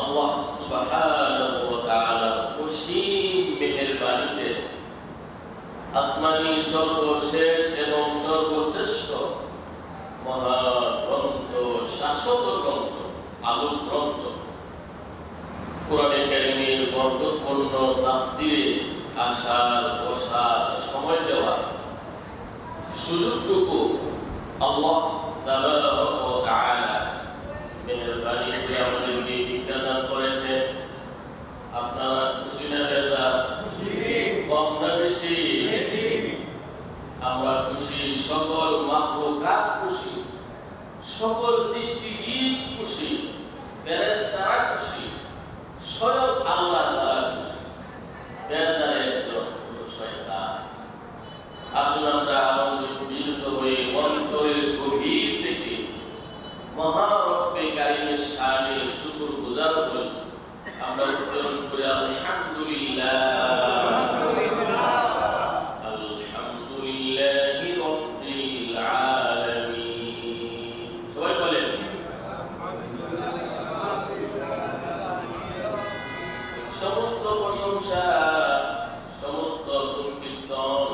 আল্লাহ সুবহানাহু ওয়া তাআলা অসীম মেহেরবানিতে আসমানী সর্বশেষ এবং সর্বশ্রেষ্ঠ মহাগ্রন্থ, শাশ্বত গ্রন্থ, আলোক গ্রন্থ কোরআনে কারীমের বরকতপূর্ণ তাফসীরে আসার বসার সময় দেওয়া সুযোগটুকু আল্লাহ তাবারক ওয়া তাআলা মেহেরবানি করে আমাদেরকে বিজ্ঞান করেছে। আপনারা খুশি না বেজা? কম না বেশি? আমরা খুশি, সকল মাখলুকাত খুশি, সকল সৃষ্টিজীব খুশি, ফেরেশতারা খুশি, স্বয়ং আল্লাহ তাআলা খুশি। বেজার একজন শয়তান। আসুন আমরা আনন্দে মিলিত হয়ে অন্তরের গভীর থেকে মহারব্বে কারীমের শানে শুকরগুজার হই। আমরা উচ্চারণ করে আলহামদুলিল্লাহ, আলহামদুলিল্লাহি রাব্বিল আলামিন। সবাই বলেন সমস্ত প্রশংসা, সমস্ত গুণকীর্তন,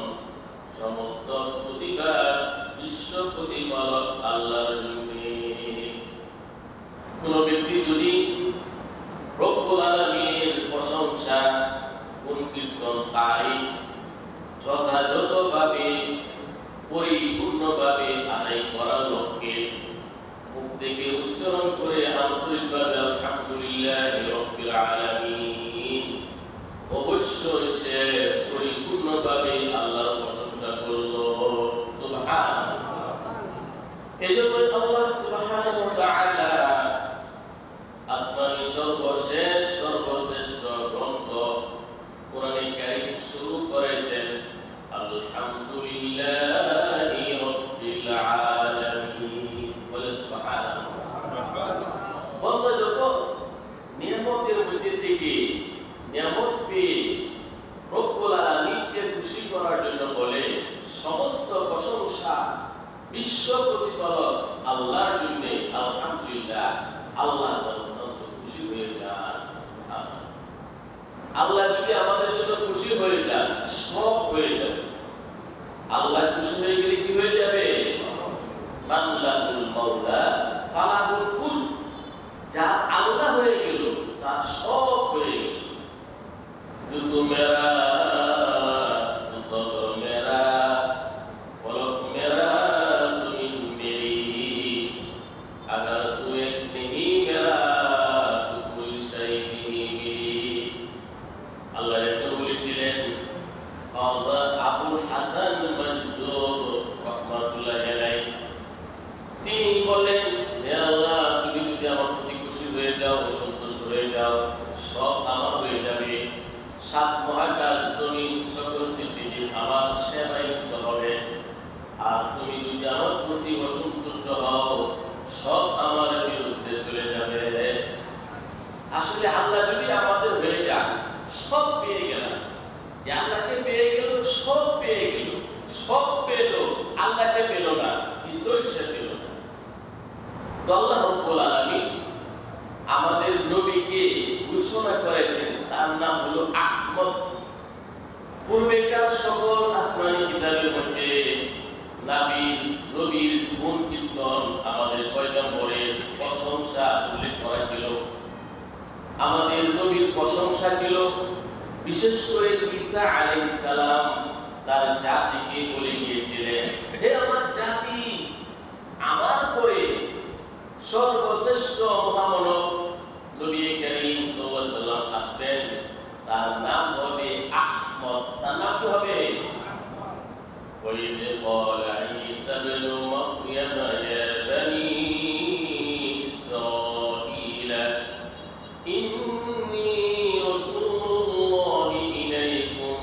সমস্ত স্তুতিগান বিশ্ব প্রতিপালক আল্লাহর জন্য। কোন ব্যক্তি যদি রব্বুল আলামিনের প্রশংসা, গুণকীর্তন, তারিফ যথাযথভাবে পরিপূর্ণভাবে আদায় করার লক্ষ্যে মুখ থেকে উচ্চারণ করে আন্তরিকভাবে আলহামদুলিল্লাহি রাব্বিল আলামিন, অবশ্যই সে পরিপূর্ণভাবে আল্লাহর প্রশংসা করল। সুবহানাল্লাহ। এজন্য আল্লাহ সুবহানাহু ওয়া তাআলা আসমানী সর্বশেষ সর্বশ্রেষ্ঠ গ্রন্থ কোরআনে কারীম শুরু করেছেন আলহামদুলিল্লাহি রাব্বিল আলামিন। বলে সুবহানাল্লাহ। বন্ধু যখন নিয়ামতের মধ্যে থেকে নিয়ামত পেয়ে রব্বুল আলামিনকে খুশি করার জন্য বলে সমস্ত প্রশংসা বিশ্ব প্রতিপালক আল্লাহর জন্য, আলহামদুলিল্লাহ, আল্লাহ খুশি হয়ে যান। আল্লাহ যদি আমাদের জন্য খুশি হয়ে যান, সব হয়ে যাবে। আল্লাহ খুশি হয়ে গেলে কি হয়ে যাবে? মানলাহুল মাওলা ফালাহুল কুল। যা আল্লাহ হয়ে গেল তার সব হয়ে গেল। জুতু মেরা, সদর মেরা, ফলক মেরা, জমিন মেরি, আগার তু এক নেহি মেরা তো কোই শাই নেহি মেরি। আল্লাহ একজন বলেছিলেন হযরত আবুল হাসান মনসুর রাহমাতুল্লাহি আলাইহি, তিনি বলেন, হে আল্লাহ, তুমি যদি আমার প্রতি খুশি হয়ে যাও, সন্তুষ্ট হয়ে যাও, সব আমার হয়ে যাবে। সাত মহাকাশ, জমিন, সকল সৃষ্টিজীব আমার সেবায় হবে। আর তুমি যদি আমার প্রতি অসন্তুষ্ট হও, সব আমার বিরুদ্ধে চলে যাবে। আসলে আল্লাহ যদি আমাদের হয়ে যান, সব পেয়ে গেলাম। যে আল্লাহকে পেয়ে গেল, সব পেয়ে গেল। সব পেল, আল্লাহকে পেল না, কিছুই সে পেল না। তো আল্লাহ রাব্বুল আলামিন আমাদের নবীকে ঘোষণা করেছেন, তার নাম হলো আহমদ। পূর্বেকার সকল আসমানী কিতাবের মধ্যে নবীর গুণ কীর্তন, আমাদের পয়গম্বরের প্রশংসা উল্লেখ করা ছিল। আমাদের নবীর প্রশংসা ছিল, বিশেষ করে ঈসা আলাইহিস সালাম তার জাতিকে বলে গিয়েছিলেন, হে আমার জাতি, আমার পরে সর্বশ্রেষ্ঠ মহামানব নবী করিম সাল্লাল্লাহু আলাইহি ওয়াসাল্লাম আসবেন, তার নাম হবে আহমদ। তার নাম কি হবে? وَإِذْ قَالَ عِيسَى ابْنُ مَرْيَمَ يَا بَنِي إِسْرَائِيلَ إِنِّي رَسُولُ اللَّهِ إِلَيْكُمْ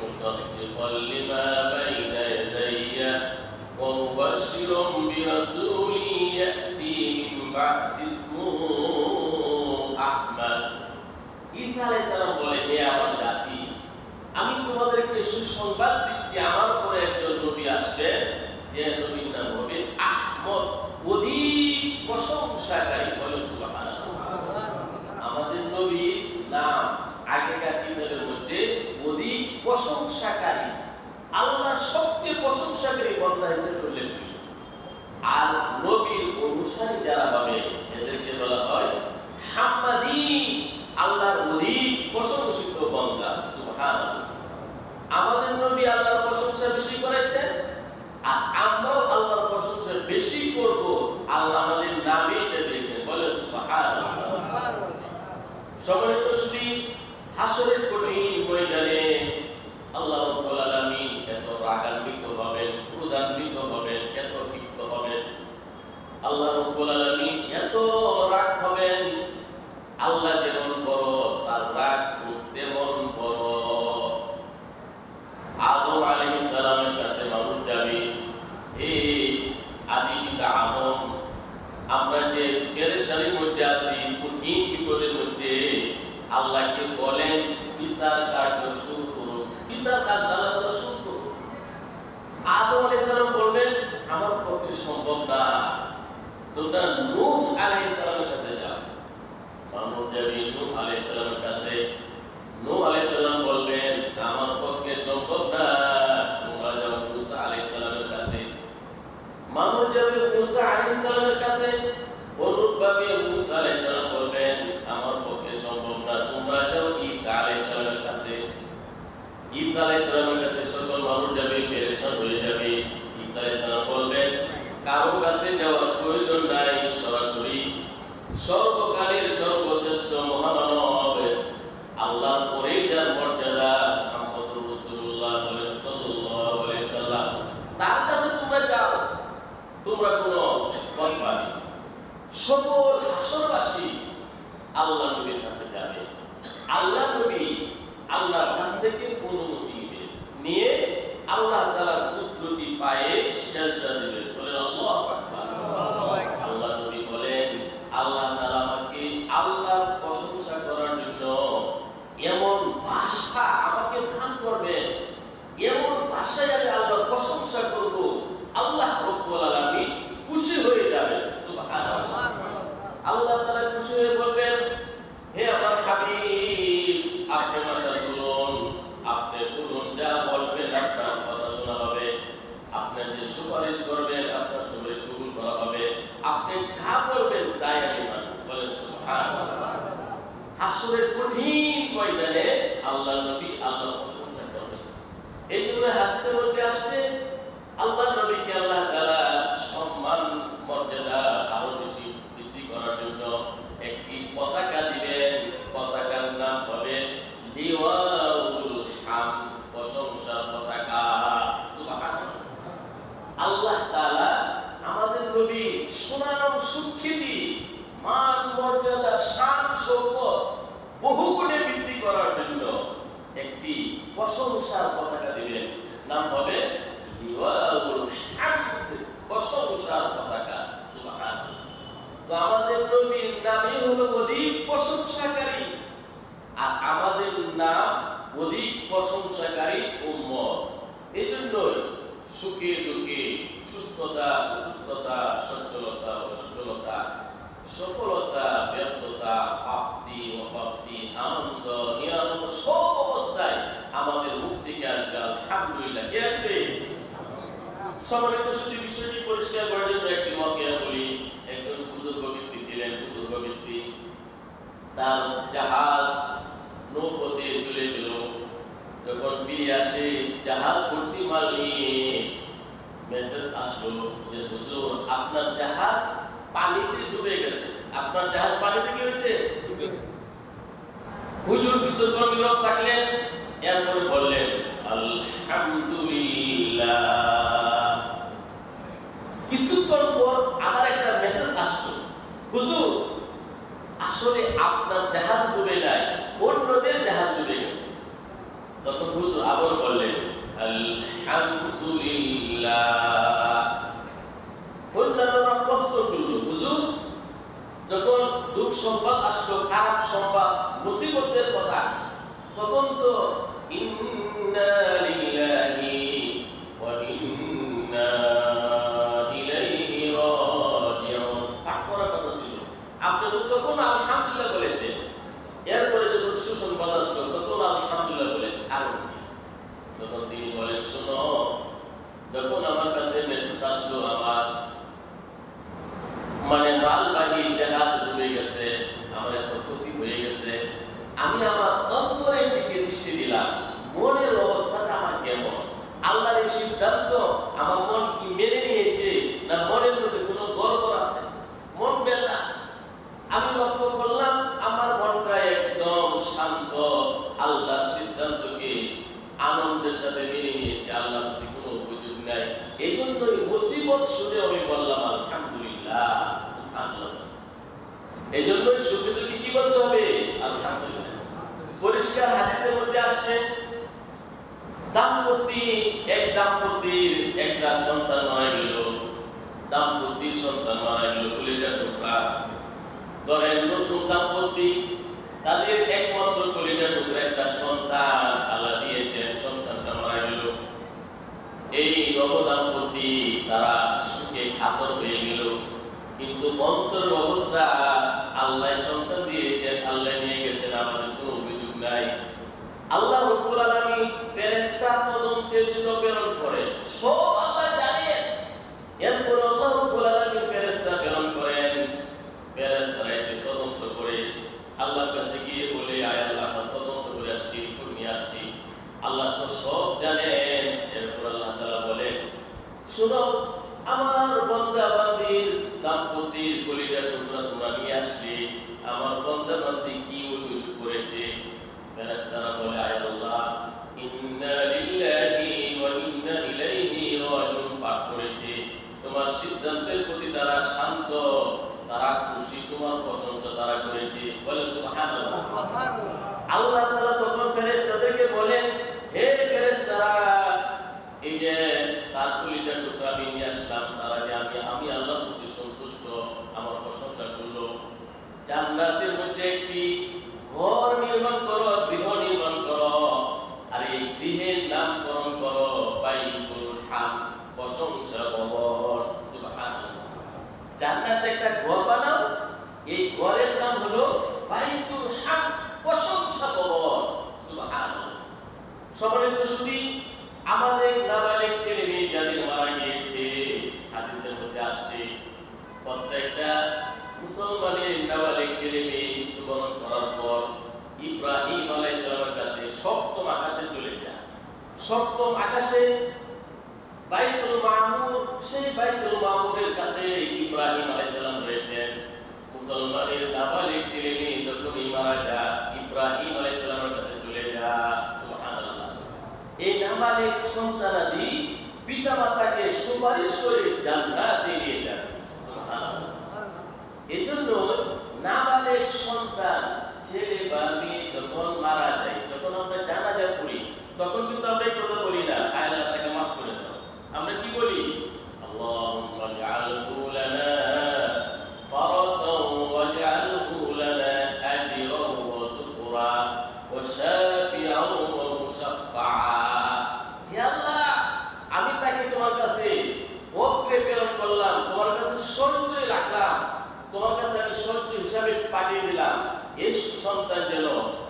مُصَدِّقًا لِمَا بَيْنَ يَدَيَّ وَمُبَشِّرًا بِرَسُولٍ يَأْتِي مِن بَعْدِي اسْمُهُ أَحْمَدُ। ঈসা আলাইহিস সালাম বলেন, হে আমার জাতি, আমি তোমাদেরকে সুসংবাদ দিচ্ছি, আমার পরে একজন নবী আসবে, যে নবীর নাম হবে আহমদ। অধিক প্রশংসা বন্দা হিসেবে উল্লেখ ছিল। আর নবীর অনুসারী যারা হবে এদেরকে বলা হয় হাম্মাদি, আল্লাহর অধিক প্রশংসিত বন্দা। সুবহানাল্লাহ। আমাদের নবী আল্লাহর প্রশংসা বেশি করেছেন, আর আমরাও আল্লাহর প্রশংসা বেশি করব। আল্লাহ আমাদের নামে দিয়েছেন, বলে সুবহানাল্লাহ। সম্মানিত শুধু হাসরের কঠিন ময়দানে আল্লাহ রাব্বুল আলামিন এত রাগান্বিত হবেন, ক্রোধান্বিত হবেন, এত ক্ষিপ্ত হবেন। আল্লাহ রাব্বুল আলামিন এত রাগ হবেন, আল্লাহ যেমন বড় তার রাগ তেমন বড়। আদম আলাইহিস সালামের কাছে মানুষ যাবে, হে আদি পিতা আদম, আমরা যে পেরেশানির মধ্যে আছি, কঠিন বিপদের মধ্যে, আল্লাহকে বলেন বিচার কার্য শুরু করুন, বিচার কার্য আল্লাহ শুরু করুন। আদম আলাইহিস সালাম বলবেন আমার পক্ষে সম্ভব না, তোমরা নূহ আলাইহিস সালামের কাছে যাও। মানুষ যাবে নূহ আলাইহিস সালামের কাছে। নূহ আলাইহিস সালাম বলবেন আমার পক্ষে সম্ভব না, তোমরা যাও মুসা আলাইহিস সালামের কাছে। মানুষ যাবে মুসা আলাইহিস সালামের কাছে। অনুরূপভাবে মুসা আলাইহিস সালাম বলবেন আমার পক্ষে সম্ভব না, তোমরা যাও ঈসা আলাইহিস সালামের কাছে। ঈসা আলাইহিস সালামের কাছে সকল মানুষ যাবে, পেরেশান হয়ে যাবে। ঈসা আলাইহিস সালাম বলবেন কারো কাছে যাওয়ার প্রয়োজন নাই, সরাসরি সর্বকালের সর্বশ্রেষ্ঠ মহামানব আল্লাহর পরেই যার মর্যাদা মুহাম্মদুর রাসূলুল্লাহ সাল্লাল্লাহু আলাইহি ওয়াসাল্লাম, তার কাছে তোমরা যাও। তোমরা কোনো বদবাদী সকল হাসরবাসী আল্লাহ নবীর কাছে যাবে। আল্লাহ নবী আল্লাহর কাছ থেকে অনুমতি নেবে, নিয়ে আল্লাহ তাআলার কুদরতি পায়ে সিজদা দিবেন। বলেন আল্লাহু আকবার। আল্লাহ নবী বলেন আল্লাহ তাআলা আমাকে আল্লাহর প্রশংসা করার জন্য এমন ভাষা আমাকে দান করবেন, এমন ভাষায় আমি আল্লাহর প্রশংসা করব, আল্লাহ রাব্বুল আলামিন খুশি হয়ে যাবেন। সুবহানাল্লাহ। আল্লাহ তাআলা খুশি হয়ে বলবেন হে আমার হাবিব, আপনি মাথা তুলুন, আপনি বলুন, যা বলবেন আপনার কথা শোনা হবে, আপনি যে সুপারিশ করবেন আপনার সুপারিশ কবুল করা হবে, আপনি যা বলবেন তাই আমি মানব। বলেন সুবহানাল্লাহ। হাসরের কঠিন ময়দানে আল্লাহ নবী আল্লাহর প্রশংসা করবেন। এই জন্য হাদিসের মধ্যে আসছে আল্লাহ নবীকে আল্লাহ তাআলা সম্মান মর্যাদা আরো বেশি বৃদ্ধি করার জন্য একটি পতাকা দিবেন। পতাকার নাম হবে লিওয়াউল হামদ, প্রশংসার পতাকা। সুবহানাল্লাহ। আল্লাহ তাআলা আমাদের নবী সুনাম সুখ্যাতি মান মর্যাদা শান শৌকত বহুগুণে বৃদ্ধি করার জন্য একটি প্রশংসার পতাকা দিবেন, নাম হবে লিওয়াউল হামদ, প্রশংসার পতাকা। সুবহানাল্লাহ। তো আমাদের নবীর নামই হলো অধিক প্রশংসাকারী, আর আমাদের নাম অধিক প্রশংসাকারী উম্মত। এজন্য সুখে দুঃখে, সুস্থতা অসুস্থতা, সচ্ছলতা অসচ্ছলতা, সফলতা ব্যর্থতা, প্রাপ্তি অপ্রাপ্তি, আনন্দ নিরানন্দ, সব অবস্থায় আমাদের মুখ থেকে আসবে আলহামদুলিল্লাহ। কে আসবে? সম্মানিত শুধু বিষয়টি পরিষ্কার করার জন্য একটি ওয়াকিয়া বলি। একজন বুজুর্গ ব্যক্তি ছিলেন, বুজুর্গ ব্যক্তি, তার জাহাজ নৌপথে চলে গেল। যখন ফিরে আসে জাহাজ ভর্তি মাল নিয়ে মেসেজ আসলো যে হুজুর আপনার জাহাজ পানিতে ডুবে গেছে। আপনার জাহাজ পানিতে কি হয়েছে? হুজুর কিছুক্ষণ নীরব থাকলেন, এরপরে বললেন আলহামদুলিল্লাহ। কিছুক্ষণ পর আবার একটা মেসেজ আসলো, হুজুর আসলে আপনার জাহাজ ডুবে নাই, অন্যদের জাহাজ ডুবে গেছে। তখন হুজুর আবার বললেন আলহামদুলিল্লাহ। অন্যান্যরা প্রশ্ন করল, হুজুর যখন দুঃখ সংবাদ আসলো, খারাপ সংবাদ, মুসিবতের কথা, তখন তো ইন্না লিল্লাহি ওয়া ইন্না ইলাইহি রাজিউন পাঠ করার কথা ছিল। আপনি তো তখন আলহামদুলিল্লাহ বলেছেন, এরপরে যখন সুসংবাদ আসলো তখন আলহামদুলিল্লাহ বলেন। কারণ তখন তিনি বলেন শোনো, যখন আমার কাছে মেসেজ আসলো আমার মালবাহী জাহাজ ডুবে গেছে, আমার একটা ক্ষতি হয়ে গেছে, আমি আমার অন্তরের দিকে দৃষ্টি দিলাম, মনের অবস্থাটা আমার কেমন, আল্লাহর এই সিদ্ধান্ত আমার মন কি মেনে নিয়েছে না মনের মধ্যে কোনো গড়বড় আছে, মন বেজা। আমি লক্ষ্য করলাম আমার মনটা একদম শান্ত, আল্লাহর সিদ্ধান্তকে আনন্দের সাথে মেনে নিয়েছে, আল্লাহর প্রতি কোনো অভিযোগ নাই। এই জন্যই মুসিবত শুনে আমি বললাম আলহামদুলিল্লাহ, সুবহানাল্লাহ। এই জন্যই সুখে দুঃখে কি বলতে হবে? আলহামদুলিল্লাহ। পরিষ্কার হাদিসের মধ্যে আসছে এক দাম্পতির একটা সন্তান মারা গেল, দাম্পতির সন্তান মারা গেল, কলিজার টুকরা। ধরেন নতুন দাম্পতি, তাদের একমাত্র কলিজার টুকরা একটা সন্তান আল্লাহ দিয়েছেন, সন্তানটা মারা গেল। এই নবদাম্পতি তারা সুখে কাতর হয়ে গেল, কিন্তু অন্তরের অবস্থা আল্লাহ সন্তান দিয়েছেন, আল্লাহ নিয়ে গেছেন, আমাদের কোনো অভিযোগ নাই। আল্লাহ রাব্বুল আলামিন ফেরেশতা তদন্তের জন্য প্রেরণ করেন, সব আল্লাহ জানেন। এরপর আল্লাহ রাব্বুল আলামিন ফেরেশতা প্রেরণ করেন, ফেরেশতারা এসে তদন্ত করে আল্লাহর কাছে গিয়ে বলে, আয় আল্লাহ, তদন্ত করে আসছি, রিপোর্ট নিয়ে আসছি, আল্লাহ তো সব জানেন। এরপর আল্লাহ তাআলা বলেন, শুনো, আমার বান্দা বান্দির দাম্পতির কলিজার টুকরা তোমরা নিয়ে আসলে, আমার বান্দা বান্দি কি অভিযোগ করেছে? ফেরেশতারা বলে, আয় আল্লাহ, ইন্না লিল্লাহি ওয়া ইন্না ইলাইহি রাজিউন পাঠ করেছে, তোমার সিদ্ধান্তের প্রতি তারা শান্ত, তারা খুশি, তোমার প্রশংসা তারা করেছে। বলে সুবহানাল্লাহ। আল্লাহ তাআলা তখন ফেরেশতাদেরকে বলেন, হে ফেরেশতারা, এই যে তার কলিজার টুকরা আমি নিয়ে আসলাম, তারা যে আমি আল্লাহর প্রতি সন্তুষ্ট, আমার প্রশংসা করলো, জান্নাতের মধ্যে একটি ঘর নির্মাণ করো, গৃহ নির্মাণ করো, আর এই গৃহের নামকরণ করো বাইতুল হামদ, প্রশংসা ভবন। সুবহানাল্লাহ। জান্নাতে একটা ঘর বানাও, এই ঘরের নাম হলো বাইতুল হামদ, প্রশংসা ভবন। সুবহানাল্লাহ। সম্মানিত সুধী, আমাদের নাবালিগ ছেলে মেয়ে যাদের মারা গিয়েছে, হাদিসের মধ্যে আসছে প্রত্যেকটা মুসলমানের নাবালিগ ছেলে মেয়ে মৃত্যুবরণ করার পর ইব্রাহিম আলাইহিস সালামের কাছে সপ্তম আকাশে চলে যায়। সপ্তম আকাশে বাইতুল মামুর, সেই বাইতুল মামুরের কাছে ইব্রাহিম আলাইহিস সালাম রয়েছেন। মুসলমানের নাবালিগ ছেলে মেয়ে যখনই মারা যায়, ইব্রাহিম আলাইহিস সালামের কাছে চলে যায়। সুবহানাল্লাহ। এই নাবালিগ সন্তানাদি পিতা মাতাকে সুপারিশ করে জান্নাতে নিয়ে যাবে। সুবহানাল্লাহ। এজন্য নাবালিগ সন্তান ছেলে বা মেয়ে যখন মারা যায়, যখন আমরা জানাজা পড়ি, তখন কিন্তু আমরা এই কথা বলি না, আল্লাহ তাকে মাফ করে দাও। আমরা কি বলি? আল্লাহুম্মা জাআলহু লানা ফারাদান ওয়াজআলহু লানা আজরান ওয়া শুকরা ওয়া শাফিআন ওয়া মুশাফফাআ। হে আল্লাহ, আমি তাকে তোমার কাছে বকরে প্রেরণ করলাম, তোমার কাছে সঞ্চয় রাখলাম, তোমার কাছে আমি সঞ্চয় হিসাবে পাঠিয়ে দিলাম, এই সন্তান যেন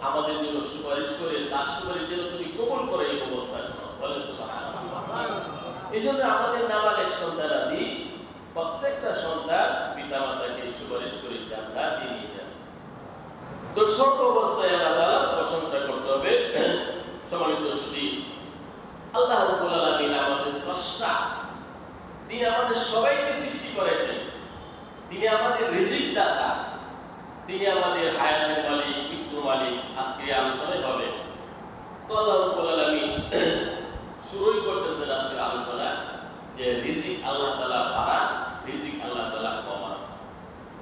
আমাদের জন্য সুপারিশ করে, তার সুপারিশ যেন তুমি কবুল করে এই অবস্থা করো। বলেন সুবহানাল্লাহ। এই জন্য আমাদের নাবালিগ সন্তানাদি প্রত্যেকটা সন্তান পিতা মাতাকে সুপারিশ করে জান্নাতে নিয়ে যাবে। তো সব অবস্থায় আল্লাহর প্রশংসা করতে হবে। সম্মানিত সুধী, আল্লাহ রাব্বুল আলামিন আমাদের স্রষ্টা, তিনি আমাদের সবাইকে সৃষ্টি করেছেন, তিনি আমাদের রিজিক দাতা, তিনি আমাদের হায়াতের মালিক, মৃত্যুর মালিক। আজকে আলোচনায় হবে। তো আল্লাহ রাব্বুল আলামিন শুরুই করতেছেন আজকের আলোচনা যে রিজিক আল্লাহ তাআলা বাড়ান, রিজিক আল্লাহ তাআলা কমান।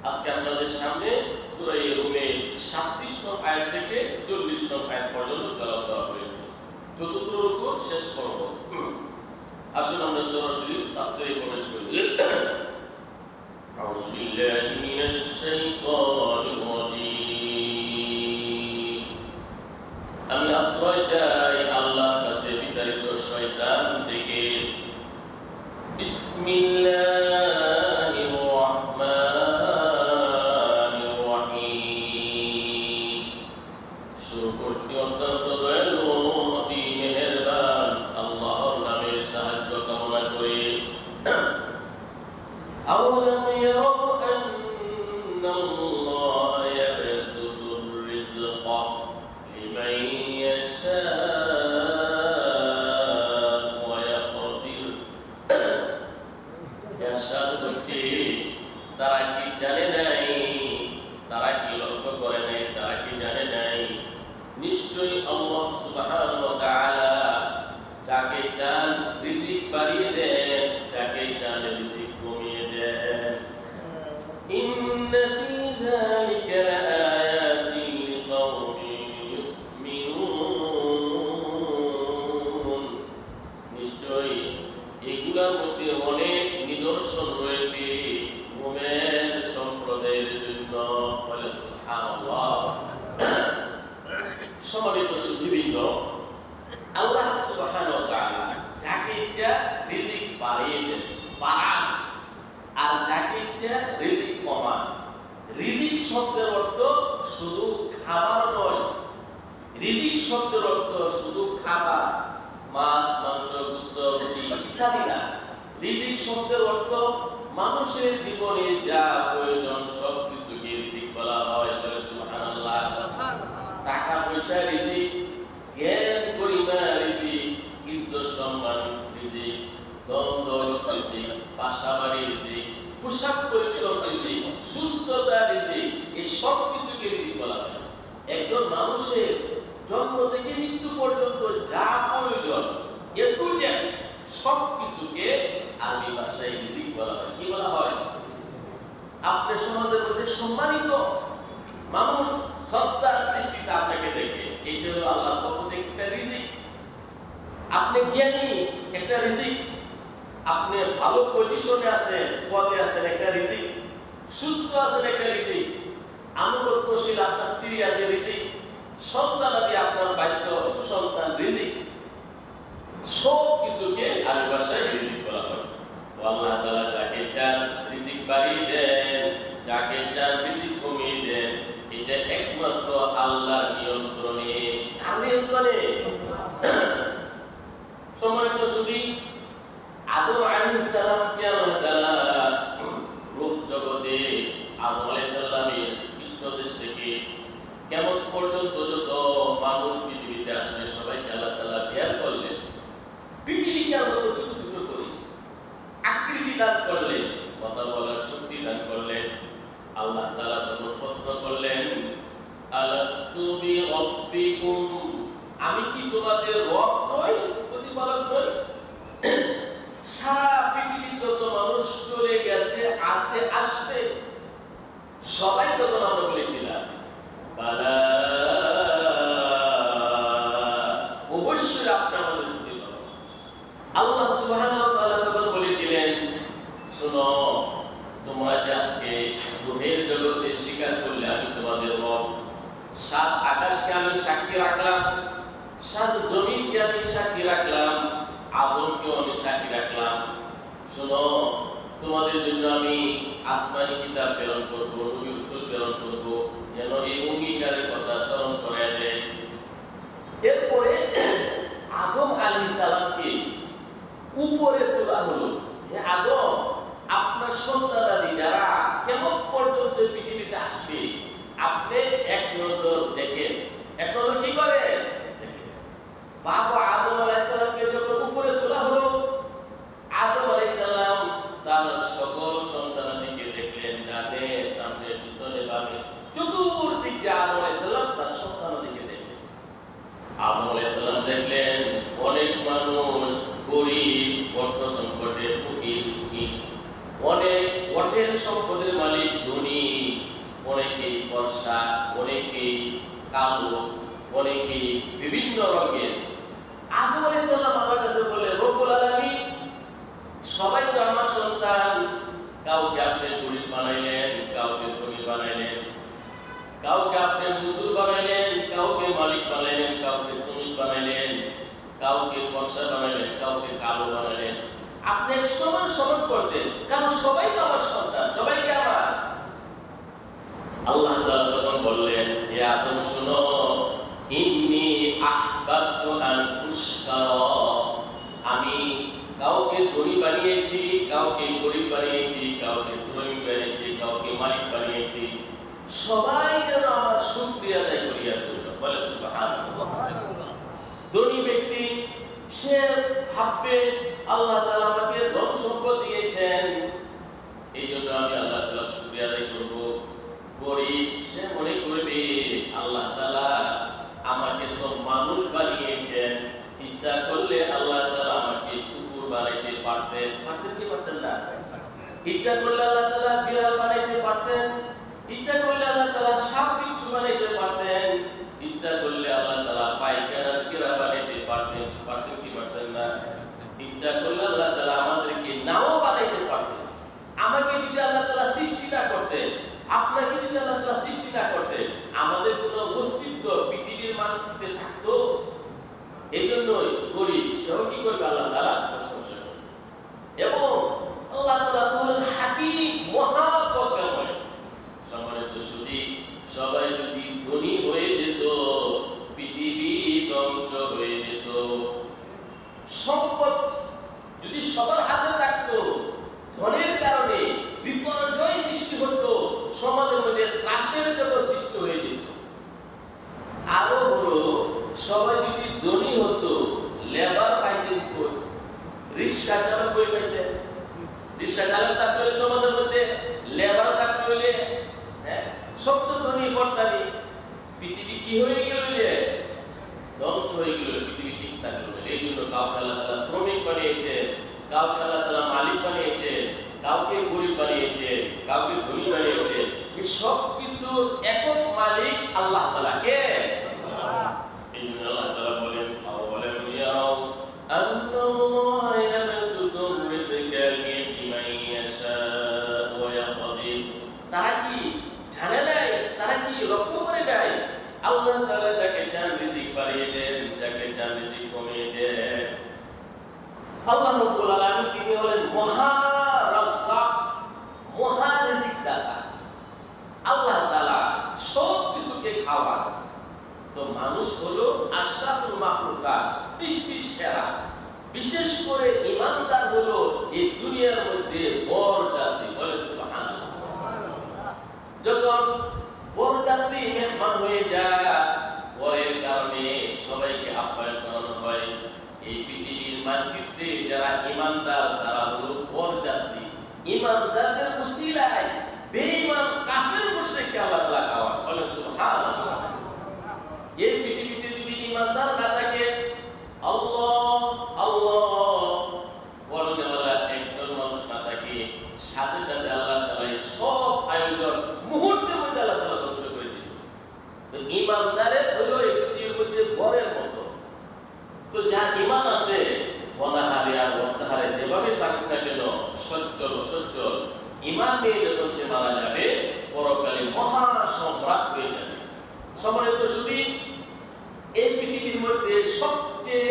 আজকে আপনাদের সামনে সূরা রুমের 37 নং আয়াত থেকে 40 নং আয়াত পর্যন্ত তেলাওয়াত করা হয়েছে। চতুর্থ রুকু শেষ পর্ব। আসুন আমরা সরাসরি তাফসীরে প্রবেশ করি। আউযু বিল্লাহি মিনাশ শাইতানির রাজীম। আমি আশ্রয় চাই আল্লাহর কাছে বিতাড়িত শয়তান থেকে। বিসমিল্লাহির রাহমানির রাহিম। শুরু করছি অত্যন্ত দয়ালু অতি মেহেরবান আল্লাহর নামের সাহায্য কামনা করে। শব্দের অর্থ শুধু খাবার নয়, রিজিক শব্দের অর্থ শুধু খাবার, মাছ, মাংস, গোশত, রুটি ইত্যাদি না। রিজিক শব্দের অর্থ মানুষের জীবনে যা প্রয়োজন সবকিছুকে রিজিক বলা হয়। সুবহানাল্লাহ। টাকা পয়সা রিজিক, জ্ঞান গরিমা রিজিক, ইজ্জত সম্মান রিজিক, ধন দৌলত রিজিক, বাসা বাড়ি রিজিক, পোশাক পরিচ্ছদ রিজিক, সুস্থতা রিজিক, এই সব কিছুকে রিজিক বলা হয়। একজন মানুষের জন্ম থেকে মৃত্যু পর্যন্ত যা প্রয়োজন এটুকু সব কিছুকে আরবি ভাষায় রিজিক বলা হয়। কি বলা হয়? আপনার সমাজের মধ্যে সম্মানিত মানুষ শ্রদ্ধার দৃষ্টিতে আপনাকে দেখে, এইটা হলো আল্লাহর পক্ষ থেকে একটা রিজিক। আপনি জ্ঞানী, একটা রিজিক। আপনি ভালো পজিশনে আছেন, পদে আছেন, একটা রিজিক। সুস্থ আছেন, একটা রিজিক। আনুগত্যশীল আপনার স্ত্রী আছে, রিজিক। সন্তানাদি আপনার বাধ্য সুসন্তান, রিজিক। সব কিছুকে আরবি ভাষায় রিজিক বলা হয়। আল্লাহ তাআলা যাকে চান রিজিক বাড়িয়ে দেন, যাকে চান রিজিক কমিয়ে দেন। এটা একমাত্র আল্লাহর নিয়ন্ত্রণে। কার নিয়ন্ত্রণে? সম্মানিত সুধী, আদম আলাইহিস সালামকে আল্লাহ তাআলা রূহ জগতে আদম আলাইহিস সালামের পৃষ্ঠদেশ থেকে কিয়ামত পর্যন্ত যত মানুষ পৃথিবীতে আসবে সবাইকে আল্লাহ তাআলা বের করলেন। পিপিলিকার মতো ছোট ছোট করে আকৃতি দান করলেন, কথা বলার শক্তি দান করলেন। আল্লাহ তাআলা তখন প্রশ্ন করলেন, আলাস্তু বিরাব্বিকুম, আমি কি তোমাদের রব নই, প্রতিপালক নই? সারা পৃথিবীর যত মানুষ চলে গেছে, আছে, আসবে, সবাই তখন আমরা বলেছিলাম বালা, অবশ্যই আপনি আমাদের প্রতিপালক। আল্লাহ সুবহানাহু ওয়া তাআলা তখন বলেছিলেন, শোনো, তোমরা যে আজকে রূহের জগতে স্বীকার করলে আমি তোমাদের রব, সাত আকাশকে আমি সাক্ষী রাখলাম, সাত জমিনকে আমি সাক্ষী রাখলাম, আদমকেও আমি সাক্ষী রাখলাম। শোনো, তোমাদের জন্য আমি আসমানি কিতাব প্রেরণ করবো, নবী রাসূল প্রেরণ করবো, যেন এই অঙ্গীকারের কথা স্মরণ করায় দেয়। এরপরে আদম আলাইহিস সালামকে উপরে তোলা হলো। হে আদম, আপনার সন্তানাদি যারা কিয়ামত পর্যন্ত পৃথিবীতে আসবে, আপনি এক নজর দেখেন। এক নজর কি করেন? বাবা আদম আলাইহিস সালামকে যখন উপরে তোলা হলো, আদম আলাইহিস সালাম তার সকল সন্তানাদিকে দেখলেন, ডানে সামনে পিছনে বামে চতুর্দিক দিয়ে আদম আলাইহিস সালাম তার সন্তানাদিকে দেখলেন। আদম আলাইহিস সালাম দেখলেন অনেক মানুষ গরিব, অর্থ সংকটে ফকির মিসকিন, অনেক অর্থের সম্পদের মালিক ধনী, অনেকেই ফর্সা, অনেকেই কালো, অনেকেই বিভিন্ন রঙের। আদম আলাইহিস সালাম আমার কাছে বললেন, রব্বুল আলামিন, সবাই তো আমার সন্তান, কাউকে আপনি গরিব বানাইলেন, কাউকে ধনী বানাইলেন, কাউকে আপনি মজুর বানাইলেন, কাউকে মালিক বানাইলেন, কাউকে শ্রমিক বানাইলেন, কাউকে ফর্সা বানাইলেন, কাউকে কালো বানাইলেন। আপনি সমান সমান করতেন, কারণ সবাই তো আমার সন্তান, সবাইকে আমার। আল্লাহ তাআলা তখন বললেন, হে আদম শোনো, ইন্নী আহবাবতু আন উশকারা, আমি কাউকে ধনী বানিয়েছি, কাউকে গরিব বানিয়েছি, কাউকে শ্রমিক বানিয়েছি, কাউকে মালিক বানিয়েছি, সবাই যেন আমার শুকরিয়া আদায় করিয়া দিল। বলে সুবহানাল্লাহ। ধনী ব্যক্তি সে ভাববে আল্লাহ তাআলা আমাকে ধন সম্পদ দিয়েছেন, এই জন্য আমি আল্লাহ তাআলা শুকরিয়া আদায় করব। গরিব সে মনে করবে আল্লাহ তাআলা আমাকে তো মানুষ বানিয়েছেন, ইচ্ছা করলে আল্লাহ তাআলা আমাকে কুকুর বানাইতে পারতেন। পারতেন কি পারতেন না? ইচ্ছা করলে আল্লাহ তাআলা বিড়াল বানাইতে পারতেন, ইচ্ছা করলে আল্লাহ তাআলা সাপ বিচ্ছু বানাইতে পারতেন, ইচ্ছা করলে আল্লাহ তাআলা পায়খানার কিরা বানাইতে পারতেন। পারতেন কি পারতেন না? ইচ্ছা করলে আল্লাহ তাআলা আমাদেরকে নাও বানাইতে পারতেন। আমাকে যদি আল্লাহ তাআলা সৃষ্টি না করতেন, আপনাকে যদি আল্লাহ তাআলা সৃষ্টি না করতেন, আমাদের কোনো অস্তিত্ব পৃথিবীর মানচিত্রে থাকতো? এই জন্যই গরিব সেও কি করবে? আল্লাহ তাআলা প্রশংসা করবে। এবং আল্লাহ তাআলা হলেন হাকীম, মহাপ্রজ্ঞাময়। সম্মানিত করতানি পৃথিবী কি হয়ে গেল যে ধ্বংস হয়ে গেল, পৃথিবী ঠিক থাকলো না। এই জন্য কাউকে আল্লাহ তাআলা শ্রমিক বানিয়েছে, কাউকে আল্লাহ তাআলা মালিক বানিয়েছে, কাউকে গরিব বানিয়েছে, কাউকে ধনী বানিয়েছে। এই সব কিছুর একক মালিক আল্লাহ তাআলা। কে? এই জন্য আল্লাহ তাআলা বলেন আওয়ালাম ইয়ারাও আন্নাল্লাহা ইয়াবসুতুর রিজকা লিমান ইয়াশাউ ওয়া ইয়াকদির। তারা কি জানে নাই, তারা কি লক্ষ্য করে নাই আল্লাহ তাআলা যাকে চান রিজিক বাড়িয়ে দেন, যাকে চান রিজিক কমিয়ে দেন। আল্লাহ রাব্বুল আলামিন তিনি হলেন মহা রাজ্জাক, মহা রিজিক দাতা। আল্লাহ তাআলা সব কিছুকে খাওয়ান। তো মানুষ হলো আশরাফুল মাখলুকাত, সৃষ্টির সেরা। বিশেষ করে ঈমানদার হলো এই দুনিয়ার মধ্যে বড় জাতি। বলে সুবহানাল্লাহ। যখন বড় জাতি মেহমান হয়ে যায়, ওর কারণে সবাইকে আপ্যায়ন করানো হয়। এই পৃথিবীর মানচিত্রে যারা ঈমানদার তারা হলো বড় জাতি। ঈমানদারদের উসিলায় বেঈমান কাফের মুশরিককে আল্লাহ তাআলা খাওয়ান। বলে সুবহানাল্লাহ। এই পৃথিবীতে যদি ঈমানদার না থাকে, আল্লাহ আল্লাহ বলনেওয়ালা একজন মানুষ না থাকে, সাথে সাথে আল্লাহ তাআলা সব আয়োজন মুহূর্তের মধ্যে আল্লাহ তাআলা ধ্বংস করে দিবে। তো ঈমানদারের হলো এই পৃথিবীর মধ্যে বরের মতো। তো যার ঈমান আছে অনাহারে আর অর্থাহারে যেভাবে থাকুক না কেন, সচ্ছল অসচ্ছল, ঈমান নিয়ে যখন সে মারা যাবে পরকালে মহা সম্রাট হয়ে যাবে। সম্মানিত শুধু এই পৃথিবীর মধ্যে সবচেয়ে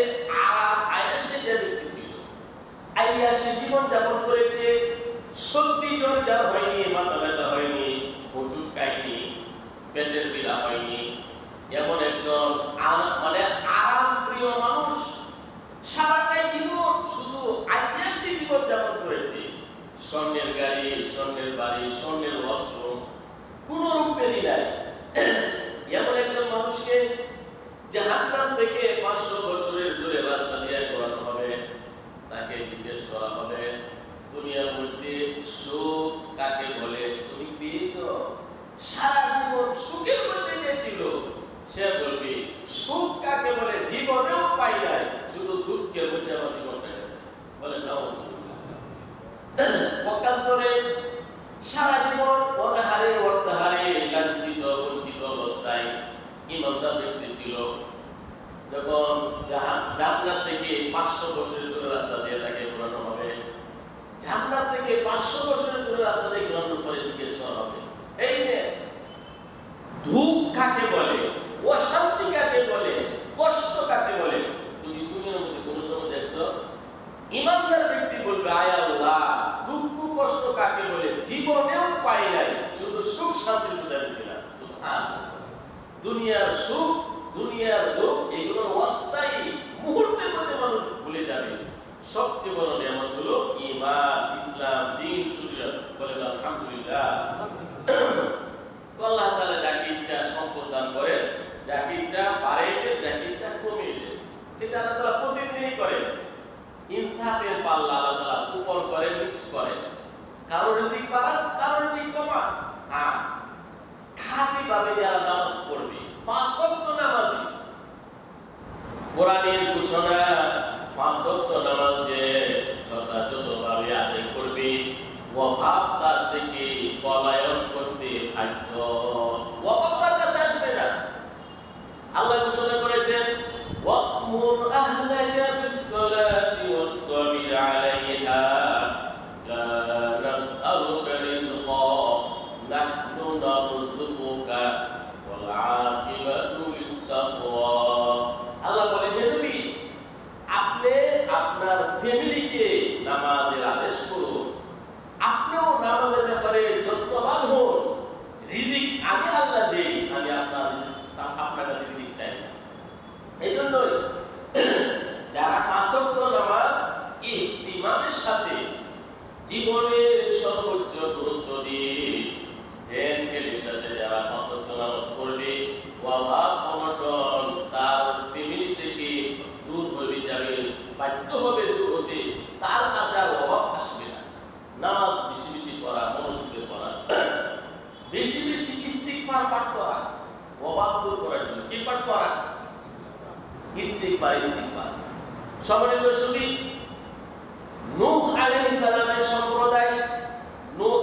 আয়াসে যে ব্যক্তি ছিল, আয়াসে জীবন যাপন করেছে, সত্যি জ্বর যার হয়নি, মাথা ব্যথা হয়নি, প্রচুর খায়নি, পেটের পীড়া হয়নি, এমন একজন মানে আরাম প্রিয় মানুষ সারাটাই জীবন শুধু আয়াসে জীবন যাপন করেছে। স্বর্ণের গাড়ি, স্বর্ণের বাড়ি, স্বর্ণের বস্ত্র, কোন রূপেরই নাই। এমন একজন মানুষকে জাহান্নাম থেকে 500 বছরের দূরে রাস্তা দিয়ে করানো হবে। তাকে জিজ্ঞেস করা হবে দুনিয়ার মধ্যে সুখ কাকে বলে, তুমি পেয়েছ? সারা জীবন সুখের মধ্যে গিয়েছিল। সে বলবে সুখ কাকে বলে জীবনেও পাই নাই, শুধু দুঃখের মধ্যে আমার জীবনটা গেছে। বলে নাউজুবিল্লাহ। পক্ষান্তরে সারা জীবন অনাহারে অর্থাহারে লাঞ্ছিত বঞ্চিত অবস্থায় ঈমানদার ব্যক্তি ছিল। যখন জান্নাত থেকে 500 বছরের দূরে রাস্তা দিয়ে তাকে ঘোরানো হবে, জান্নাত থেকে 500 বছরের দূরে রাস্তা দিয়ে ঘোরানোর পরে জিজ্ঞেস করা হবে এই যে দুঃখ কাকে বলে, অশান্তি কাকে বলে, কষ্ট কাকে বলে, তুমি দুনিয়ার মধ্যে কোন সময় দেখছো? ঈমানদার ব্যক্তি বলবে আয় আল্লাহ, দুঃখ কষ্ট কাকে বলে জীবনেও পাই নাই, শুধু সুখ শান্তির কথা ছিলাম। সুবহানাল্লাহ। দুনিয়ার সুখ, দুনিয়ার দুঃখ এগুলোর অস্থায়ী, মুহূর্তের মধ্যে মানুষ ভুলে যাবে। সবচেয়ে বড় নিয়ামত হলো ঈমান, ইসলাম, দ্বীন, শরীয়ত। বলেন আলহামদুলিল্লাহ। আল্লাহ তাআলা যাকে ইচ্ছা সম্পদ দান করেন, যাকে ইচ্ছা বাড়িয়ে দেন, যাকে ইচ্ছা কমিয়ে দেন। এটা আল্লাহ তাআলা প্রতিদিনই করেন। ইনসাফের পাল্লা আল্লাহ তাআলা উপর করেন, নিচ করেন। কারো রিজিক বাড়ান, কারো রিজিক কমান। হ্যাঁ, খাঁটি ভাবে যারা নামাজ পড়বে, 5 ওয়াক্ত নামাজি, কোরআনের ঘোষণা 5 ওয়াক্ত নামাজ যে যথাযথভাবে আদায় করবে, অভাব তার থেকে পলায়ন করতে বাধ্য, অভাব তার কাছে আসবে না। আল্লাহ ঘোষণা করেছেন ওয়া'মুর আহলাকা বিস-সালাতি ওয়াসতাবির আলাইহা লা নাসআলুকা রিজকা নাহনু নারযুকুকা ওয়াল আকিবাতু লিত-তাকওয়া। আল্লাহ বলেন হে নবী, আপনি আপনার ফ্যামিলিকে নামাজের আদেশ করুন, আপনিও নামাজের ব্যাপারে যত্নবান হন। রিজিক আগে আল্লাহ দেয়, আমি আপনার কাছে রিজিক চাই না। এই জন্যই যারা 5 ওয়াক্ত নামাজ ইহতিমামের সাথে জীবনের সর্বোচ্চ গুরুত্ব দিয়ে ধ্যান জ্ঞানের সাথে যারা 5 ওয়াক্ত নামাজ পড়বে, অভাব অনটন তার ফ্যামিলি থেকে দূর হয়ে যাবে, বাধ্য হবে দূর হতে, তার কাছে আর অভাব আসবে না। নামাজ বেশি বেশি পড়া, মনোযোগ দিয়ে পড়া, বেশি বেশি ইস্তিগফার ইস্তিগফার পাঠ করা, অভাব দূর করার জন্য কি পাঠ করা? ইস্তিগফার। সম্মানিত সুধী, নূহ আলাইহিস সালামের সম্প্রদায়, নূহ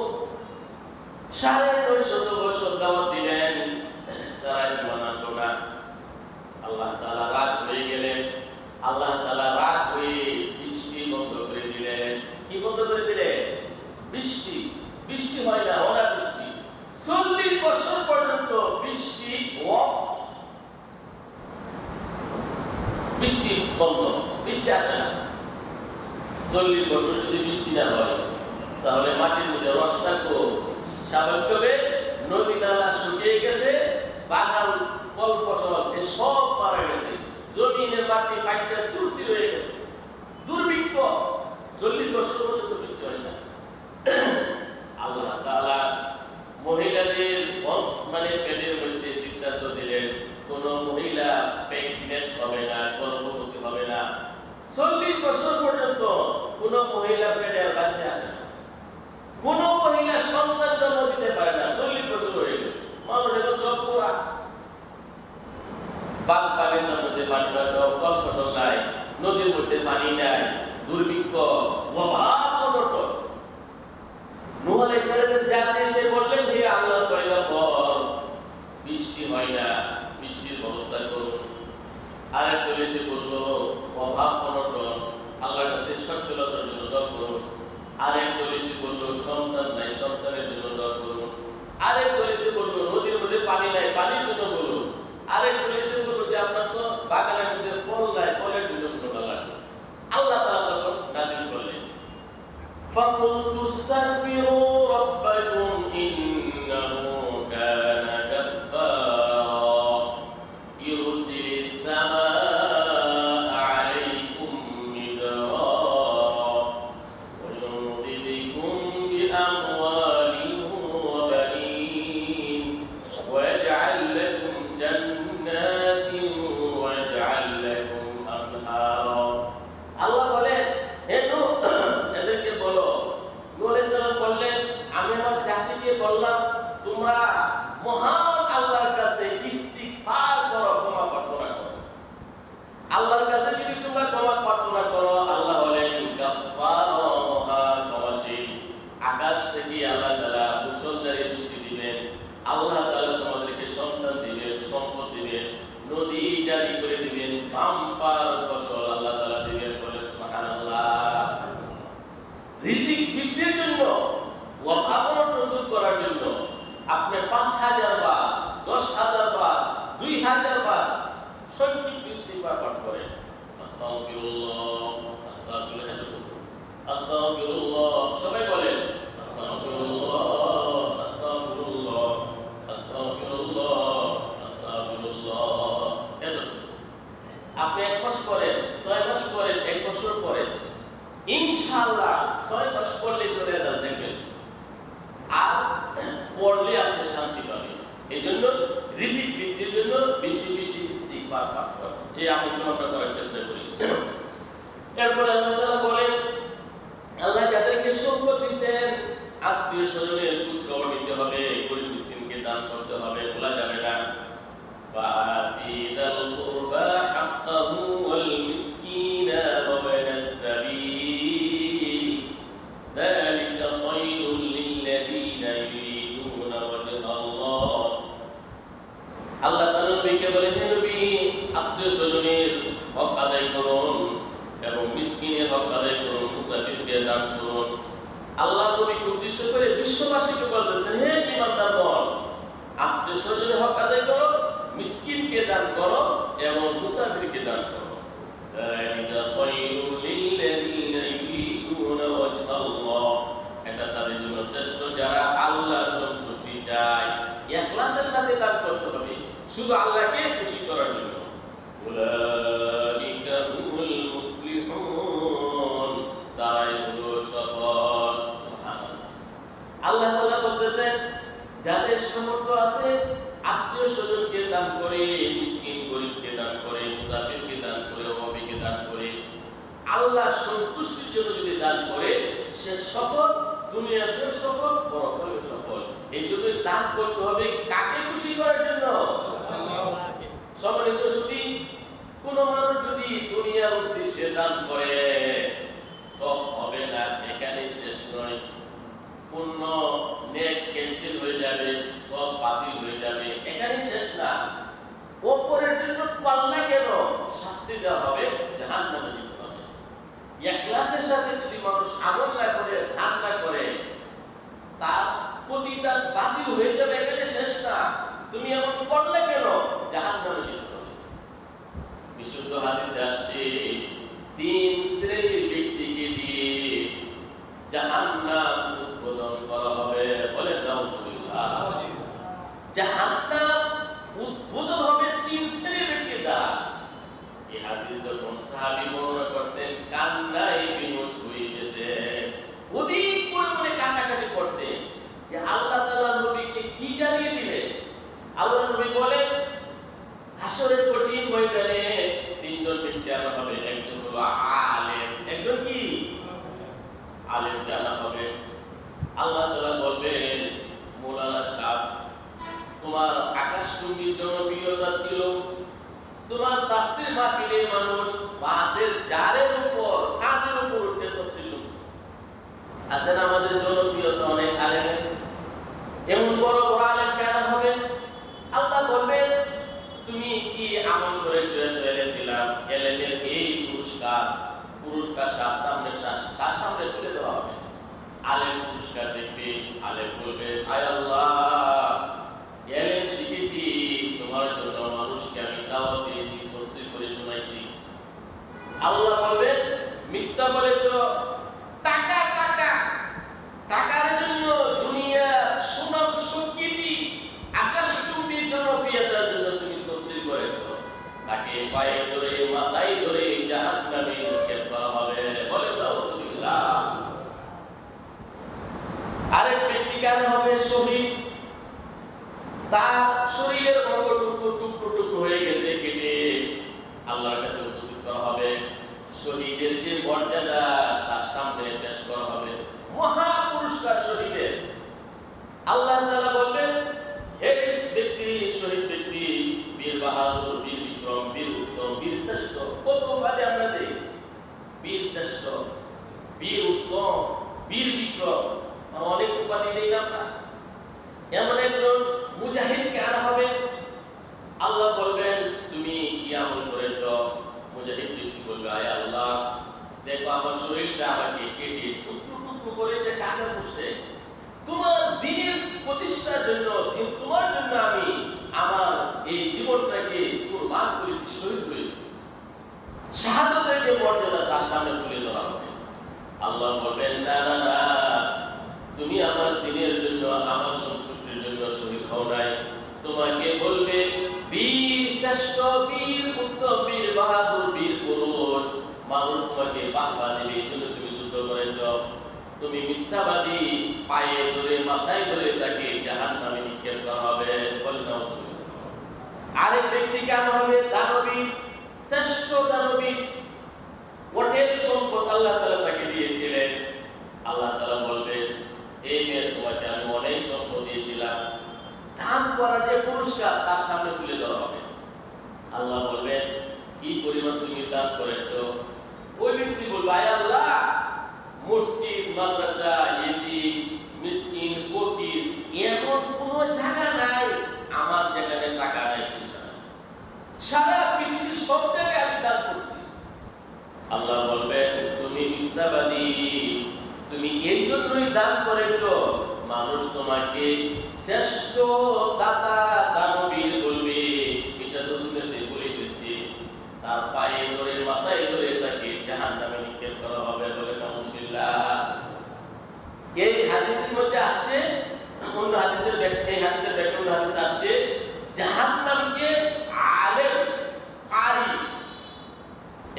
950 বছর দাওয়াত দিলেন, তারা ঈমান আনলো না। আল্লাহ তাআলা রাগ হয়ে গেলেন। আল্লাহ তাআলা রাগ হয়ে বৃষ্টি বন্ধ করে দিলেন। কি বন্ধ করে দিলেন? বৃষ্টি হয় না, অনাবৃষ্টি। 40 বছর পর্যন্ত বৃষ্টি বন্ধ, বৃষ্টি আসে না। 40 বছর যদি বৃষ্টি না হয়, তাহলে মাটির মধ্যে রস থাকবো? স্বাভাবিকভাবে নদী নালা শুকিয়ে গেছে, বাগান ফল ফসল সব মারা গেছে, জমিনের মাটি ফাইটে সুরসির হয়ে গেছে। দুর্ভিক্ষ, 40 বছর পর্যন্ত বৃষ্টি হয় না। আল্লাহ তাআলা মহিলাদের পেটের মধ্যে সিদ্ধান্ত দিলেন, কোন মহিলা প্রেগন্যান্ট হবে না, গর্ভবতী হবে না। 40 বছর পর্যন্ত কোন মহিলা পেটের বাচ্চা আসে না, কোন মহিলা সন্তান জন্ম দিতে পারে না। 40 বছর হয়ে গেছে, মানুষ এখন সব পুরা বাগানের মধ্যে পানি নাই, ফল ফসল নাই, নদীর মধ্যে পানি নাই, দুর্ভিক্ষ, অভাব, অনটন। নূহ আলাইহিস সালামের জাতি এসে বললেন, হে আল্লাহর পয়গম্বর, বৃষ্টি হয় না, বৃষ্টির ব্যবস্থা করুন। আরেকজন এসে বলল, অভাব অনটন, আল্লাহর কাছে সচ্ছলতার জন্য দোয়া করুন। আরেকজন এসে বলল, সন্তান নাই, সন্তানের জন্য দোয়া করুন। আরেকজন এসে বলল, নদীর মধ্যে পানি নাই, পানির জন্য বলুন। আরেকজন এসে বলল যে আপনার তো বাগানের মধ্যে ফল নাই, ফলের জন্য কোনো লাগছে। আল্লাহ তাআলা তখন নাযিল করলেন, فَقُلْتُ اسْتَغْفِرُوا رَبَّكُمْ إِنَّهُ كَانَ غَفَّارًا يُرْسِلِ السَّمَاءَ عَلَيْكُمْ مِدْرَارًا وَيُمْدِدْكُمْ بِأَمْوَالٍ وَبَنِينَ وَيَجْعَلْ لَكُمْ جَنَّاتٍ وَيَجْعَلْ لَكُمْ أَنْهَارًا। আল্লাহ বলেন, হে নূহ, এদেরকে বলো। নূহ আলাইহিস সালাম বললেন, আমি আমার জাতিকে বললাম, তোমরা মহান আল্লাহর কাছে ইস্তিগফার করো, ক্ষমা প্রার্থনা করো। আল্লাহর কাছে যদি তোমরা ক্ষমা প্রার্থনা করো, আল্লাহ বলেন গাফফার, মহান ক্ষমাশীল। আকাশ থেকে আল্লাহ তাআলা মুষলধারে বৃষ্টি দিবেন। আল্লাহ তাআলা তোমাদেরকে সন্তান দিবেন, সম্পদ দিবেন, নদী জারি করে দিবেন, বাম্পার ফসল আল্লাহ তাআলা দিবেন। বলে সুবহানাল্লাহ। রিজিক বৃদ্ধির জন্য, অভাব অনটন দূর করার জন্য আপনি 5000 বার, 10000 বার, 2000 বার সংক্ষিপ্ত ইস্তিগফার পাঠ করেন। আস্তাগফিরুল্লাহ, আস্তাগফিরুল্লাহ, আস্তাগফিরুল্লাহ। সবাই বলেন আস্তাগফিরুল্লাহ, আস্তাগফিরুল্লাহ, আস্তাগফিরুল্লাহ, আস্তাগফিরুল্লাহ। আপনি 1 মাস করেন, 6 মাস করেন, 1 বছর করেন, ইনশাআল্লাহ 6 মাস পড়লে তো রেজাল্ট দেখবেন। আর পড়লে আপনি শান্তি পাবেন। এই জন্য রিজিক বৃদ্ধির জন্য বেশি বেশি ইস্তিগফার পাঠ করেন। এই আমলগুলো আমরা করার চেষ্টা করি। এরপর আল্লাহ তাআলা বলেন, আল্লাহ যাদেরকে সম্পদ দিয়েছেন, আত্মীয় স্বজনের খোঁজখবর নিতে হবে, গরিব মিসকিনকে দান করতে হবে, ভোলা যাবে না। فَآتِ ذَا الْقُرْبَى حَقَّهُ وَالْمِسْكِينَ وَابْنَ السَّبِيلِ ذَلِكَ خَيْرٌ لِلَّذِينَ يُرِيدُونَ وَجْهَ اللَّهِ। আল্লাহ তাআলা নবীকে বলেন, হে নবী, আত্মীয় স্বজনের হক আদায় করুন এবং মিসকিনের হক আদায় করুন, মুসাফিরকে দান করুন। আল্লাহ নবীকে উদ্দেশ্য করে বিশ্ববাসীকে বলতেছেন, হে ঈমানদারগণ, আত্মীয় স্বজনের হক আদায় করো, মিসকিনকে দান করো এবং মুসাফিরকে দান করো। যালিকা খায়রুল লিল্লাযিনা ইউরিদুনা ওয়াজহাল্লাহ। এটা তাদের জন্য শ্রেষ্ঠ যারা আল্লাহর সন্তুষ্টি চায়। ইখলাসের সাথে দান করতে হবে, শুধু আল্লাহকে খুশি করার জন্য। উলাইকা হুমুল মুফলিহুন, তারাই হলো সফল। সুবহানাল্লাহ। আল্লাহ তাআলা বলতেছেন, যাদের সামর্থ্য আছে আত্মীয় স্বজনকে দান করে, মিসকিন গরিবকে দান করে, মুসাফিরকে দান করে, অভাবীকে দান করে, আল্লাহ সন্তুষ্টির জন্য যদি দান করে, সে সফল, দুনিয়াতেও সফল, পরকালেও সফল। এই জন্য দান করতে হবে কাকে খুশি দান করে সব হবে না, এখানে শেষ নয়। পূর্ণ নেক ক্যান্সেল হয়ে যাবে, সব বাতিল হয়ে যাবে, এখানে শেষ না। ওপরের জন্য পাল্লা কেন শাস্তি দেওয়া হবে, জাহান্নামে দিতে হবে। ইখলাসের সাথে যদি মানুষ আমল না করে, ধান না করে, তার প্রতিদান বাতিল হয়ে যাবে, এখানে শেষ না। তুমি এমন করলে কেন, জাহান্নামে দিতে হবে। বিশুদ্ধ হাদিসে আসছে 3 শ্রেণীর ব্যক্তিকে দিয়ে জাহান্নাম উদ্বোধন করা হবে। বলেন নাউজুবিল্লাহ। জাহান্নাম উদ্বোধন হবে 3 শ্রেণীর ব্যক্তির দ্বারা। এই হাদিস যখন সাহাবী বর্ণনা করতেন, কান্নায় বেহুশ হয়ে যেতেন, অধিক পরিমাণে কান্নাকাটি করতেন যে আল্লাহ তাআলা নবীকে কি জানিয়ে দিলেন। আল্লাহ নবী বলেন, হাসরের কঠিন ময়দানে 3 জন ব্যক্তি আনা হবে। একজন হলো আলেম, একজন কি আলেম জানা হবে। আল্লাহ তাআলা বলবেন, মৌলানা সাহেব, তোমার আকাশচুম্বী জনপ্রিয়তা ছিল, তোমার তাফসীর মাহফিলে মানুষ বাঁশের জারের উপর, ছাদের উপর উঠে তাফসীর শুনতো। আছেন আমাদের জনপ্রিয়তা অনেক আলেমের, এমন বড় বড় আলেম কেন হবে। আল্লাহ বলবেন, তুমি কি আমল করেছো, এত এলেম দিলাম, এলেমের এই পুরস্কার তার সামনে তুলে দেওয়া হবে। আলেম পুরস্কার দেখবে, আলেম বলবে, আয় আল্লাহ, এলেম শিখেছি, তোমার জন্য মানুষকে আমি দাওয়াত দিয়েছি, তাফসীর করে শোনাইছি। আল্লাহ বলবেন, মিথ্যা বলেছো, টাকা টাকা টাকার জন্য দুনিয়া সুনাম সুখ্যাতি আকাশচুম্বী জনপ্রিয়তার জন্য তুমি তাফসীর করেছো, তাকে পায়ে চড়ে মাথায় ধরে জাহান্নামে নিক্ষেপ করা হবে। বলেন নাউজুবিল্লাহ। আরেক ব্যক্তি কেন হবে শহীদ, তার শরীরের অঙ্গ টুকরো হয়ে গেছে, কেটে আল্লাহর কাছে উপস্থিত করা হবে। শহীদের যে মর্যাদা তার সামনে পেশ করা হবে, মহা পুরস্কার শহীদের। আল্লাহ তাআলা বলবেন, হে ব্যক্তি, শহীদ ব্যক্তি, বীর বাহাদুর, বীর বিক্রম, বীর উত্তম, বীর শ্রেষ্ঠ, কত উপাধি আমরা দেই। বীর শ্রেষ্ঠ, বীর উত্তম, বীর বিক্রম, অনেক উপাধি দেই না আমরা। এমন একজন মুজাহিদকে আনা হবে। আল্লাহ বলবেন, তুমি কি আমল করেছ। মুজাহিদ ব্যক্তি বলবে, আয় আল্লাহ, দেখো আমার শরীরটা আমাকে কেটে টুকরো করেছে, কাকে বসে তোমার দ্বীনের প্রতিষ্ঠার জন্য, তোমার জন্য আমি আমার এই জীবনটাকে কুরবান করেছি, শহীদ হয়েছি। শাহাদাতের যে মর্যাদা তার সামনে তুলে ধরা হবে। আল্লাহ বলবেন, না না না, তুমি আমার দ্বীনের জন্য, আমার সন্তুষ্টির জন্য শহীদ হও নাই। তোমাকে বলবে বীর শ্রেষ্ঠ, বীর উত্তম, বীর বাহাদুর, বীর পুরুষ। মানুষ তোমাকে বাহবা দেবে, কিন্তু তুমি যুদ্ধ করেছ। তুমি মিথ্যাবাদী, পায়ে ধরে মাথায় ধরে তাকে জাহান্নামে নিক্ষেপ করা হবে। আরেক ব্যক্তি কেন হবে দানবী, শ্রেষ্ঠ দানবী, ওটের সম্পদ আল্লাহ তাআলা তাকে দিয়েছিলেন। আল্লাহ তাআলা বলবেন, এই মেয়ে, তোমাকে আমি অনেক সম্পদ দিয়েছিলাম, দান করার যে পুরস্কার তার সামনে তুলে ধরা হবে। আল্লাহ বলবেন, কি পরিমাণ তুমি দান করেছো। ওই ব্যক্তি বলবে, আয় আল্লাহ, মসজিদ, মাদ্রাসা, ইতিম, মিসকিন, ফকির, এমন কোন জায়গা নাই আমার যেখানে টাকা নাই, পয়সা নাই, সারা পৃথিবীর সব জায়গায় আমি দান করছি। আল্লাহ বলবেন, তুমি মিথ্যাবাদী, তুমি এই জন্যই দান করেছো, মানুষ তোমাকে শ্রেষ্ঠ দাতা, দানবীর বলবে। এটা তো দুনিয়াতে বলে দিচ্ছে। তার পায়ে ধরে মাথায় ধরে তাকে জাহান্নামে নিক্ষেপ করা হবে। বলে নাউজুবিল্লাহ। এই হাদিসের মধ্যে আসছে, অন্য হাদিসের ব্যাখ্যা, এই হাদিসের ব্যাখ্যা অন্য হাদিসে আসছে, জাহান্নামকে আলেম, কারি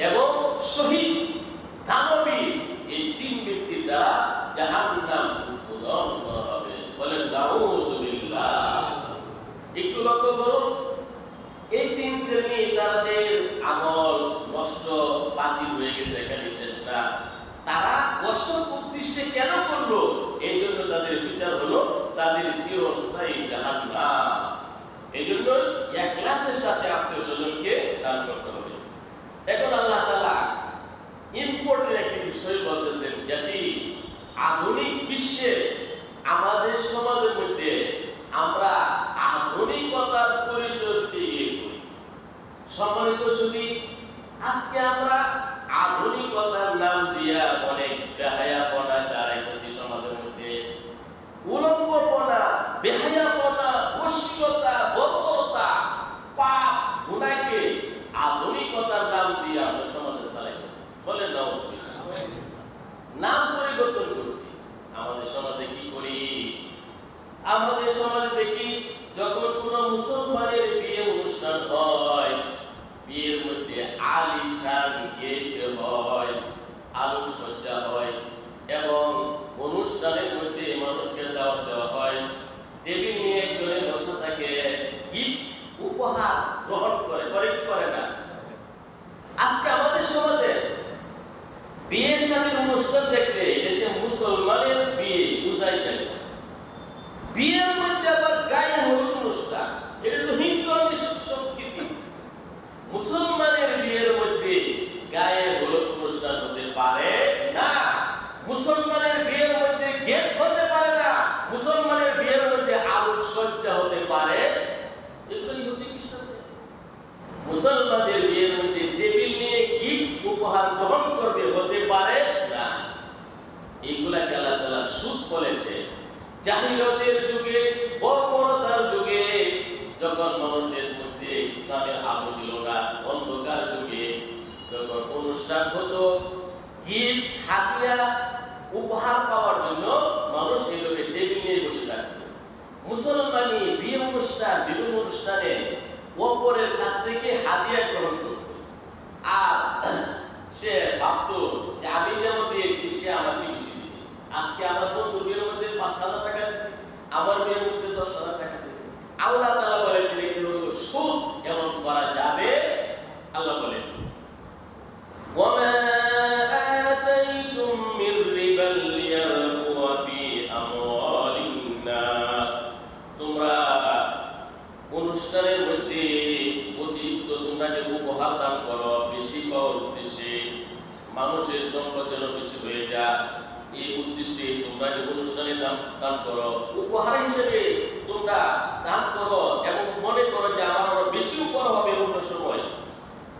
এবং শহীদ, দানবীর, এই 3 ব্যক্তির দ্বারা জাহান্নাম উদ্বোধন করা হবে। বলেন নাউজুবিল্লাহ। একটু লক্ষ্য করুন, এই 3 শ্রেণী, তাদের আমল নষ্ট, বাতিল হয়ে গেছে, এখানে শেষ না। তারা অসৎ উদ্দেশ্যে কেন করলো, এই জন্য তাদের বিচার হলো তাদের চিরস্থায়ী জাহান্নাম। এই জন্য ইখলাসের সাথে আত্মীয় স্বজনকে দান করতে হবে। এখন আল্লাহ তাআলা যখন মানুষের মধ্যে ইসলামের আলো ছিল না, অন্ধকার যুগে যখন অনুষ্ঠান হতো, গিফট হাতিয়া উপহার পাওয়ার জন্য মানুষ এইভাবে টেবিল নিয়ে বসে থাকত। মুসলমানি বিয়ে অনুষ্ঠান, বিভিন্ন অনুষ্ঠানে অপরের কাছ থেকে হাতিয়া গ্রহণ করত, আর সে ভাবত যে আমি যেমন দিয়েছি সে আমাকে বেশি দিবে। আজকে আমার বন্ধু বিয়ের মধ্যে 5,000 টাকা দিচ্ছে, আমার বিয়ের মধ্যে 10,000 টাকা দিবে। আল্লাহ তাআলা বলেছেন এটি হলো সুদ, এমন করা যাবে। আল্লাহ বলেন ওয়ামা আতাইতুম মির রিবাল লিয়ারবু ফি আমওয়ালিন নাস, তোমরা অনুষ্ঠানের মধ্যে অতিরিক্ত তোমরা যে উপহার দান করো বেশি পাওয়ার উদ্দেশ্যে, মানুষের সম্পদ যেন বেশি হয়ে যায়, এই উদ্দেশ্যে তোমরা যে অনুষ্ঠানে দান করো, উপহার হিসেবে তোমরা দান করো এবং মনে করো যে আমার আরো বেশি উপহার হবে অন্য সময়,